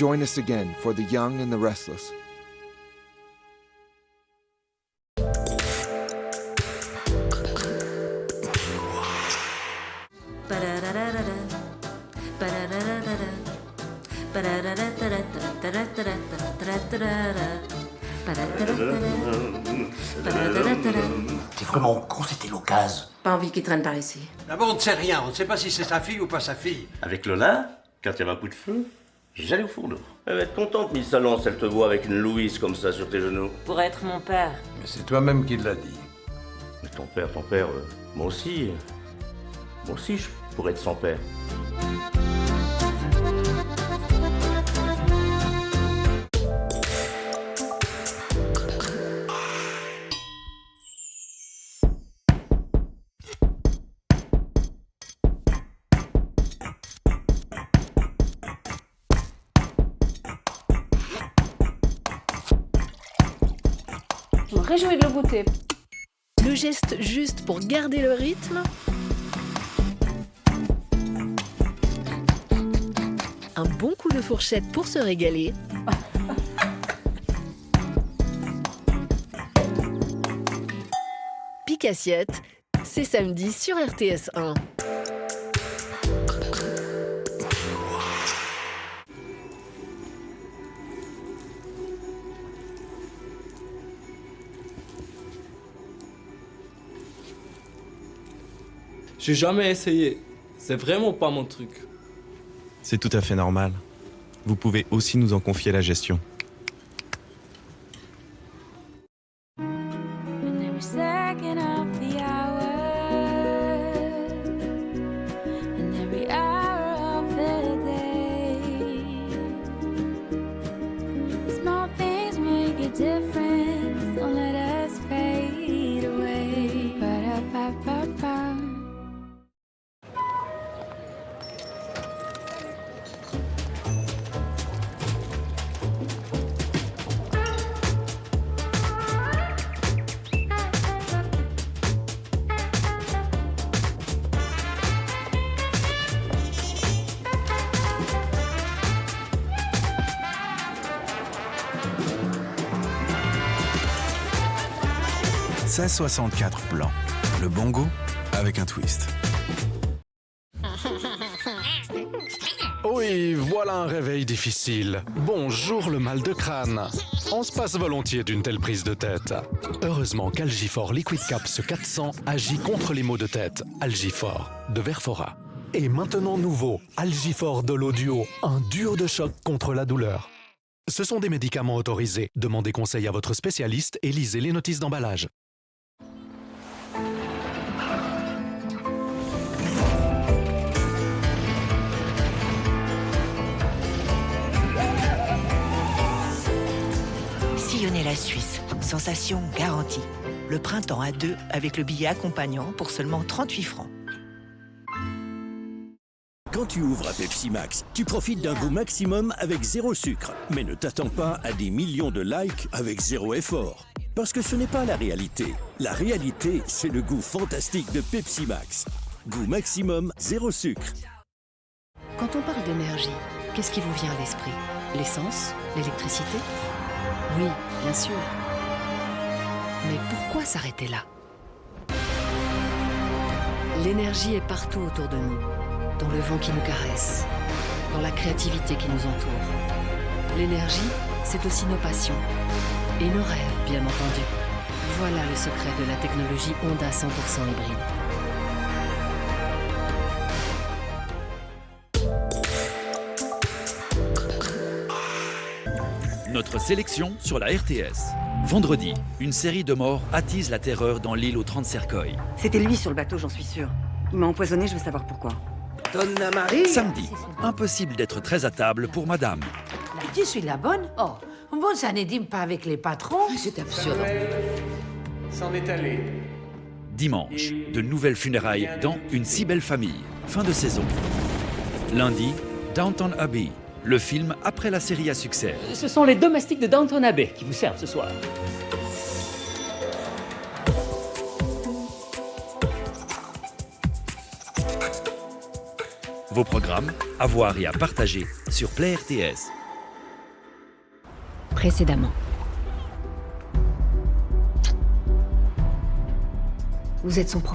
Join us again for The Young and the Restless. T'es vraiment con, c'était l'occasion. Pas envie qu'il traîne par ici. D'abord, on ne sait rien. On ne sait pas si c'est sa fille ou pas sa fille. Avec Lola, quand il y avait un coup de feu, j'allais au fourneau. Elle va être contente, Miss Salon, si elle te voit avec une Louise comme ça sur tes genoux. Pour être mon père. Mais c'est toi-même qui l'as dit. Mais ton père, moi aussi je pourrais être son père. Je me réjouis de le goûter. Le geste juste pour garder le rythme. Un bon coup de fourchette pour se régaler. Pique assiette, c'est samedi sur RTS 1. J'ai jamais essayé. C'est vraiment pas mon truc. C'est tout à fait normal. Vous pouvez aussi nous en confier la gestion. « 1664 blanc. Le bon goût avec un twist. » Oui, voilà un réveil difficile. Bonjour le mal de crâne. On se passe volontiers d'une telle prise de tête. Heureusement qu'Algifor Liquid Caps 400 agit contre les maux de tête. Algifor, de Verfora. Et maintenant nouveau, Algifor de l'Audio, un duo de choc contre la douleur. Ce sont des médicaments autorisés. Demandez conseil à votre spécialiste et lisez les notices d'emballage. Sillonner la Suisse, sensation garantie. Le printemps à deux avec le billet accompagnant pour seulement 38 francs. Quand tu ouvres un Pepsi Max, tu profites d'un goût maximum avec zéro sucre. Mais ne t'attends pas à des millions de likes avec zéro effort. Parce que ce n'est pas la réalité. La réalité, c'est le goût fantastique de Pepsi Max. Goût maximum, zéro sucre. Quand on parle d'énergie, qu'est-ce qui vous vient à l'esprit? L'essence? L'électricité? Oui, bien sûr. Mais pourquoi s'arrêter là? L'énergie est partout autour de nous. Dans le vent qui nous caresse, dans la créativité qui nous entoure. L'énergie, c'est aussi nos passions. Et nos rêves, bien entendu. Voilà le secret de la technologie Honda 100% hybride. Notre sélection sur la RTS. Vendredi, une série de morts attise la terreur dans l'île aux 30 cercueils. C'était lui sur le bateau, j'en suis sûre. Il m'a empoisonné, je veux savoir pourquoi. Donna Marie. Samedi, impossible d'être très à table pour madame. Je suis la bonne? Oh, bon, ça n'édime pas avec les patrons. C'est absurde. S'en est allé. Dimanche, de nouvelles funérailles dans Une si belle famille. Fin de saison. Lundi, Downton Abbey. Le film après la série à succès. Ce sont les domestiques de Downton Abbey qui vous servent ce soir. Vos programmes, à voir et à partager sur Play RTS. Précédemment. Vous êtes son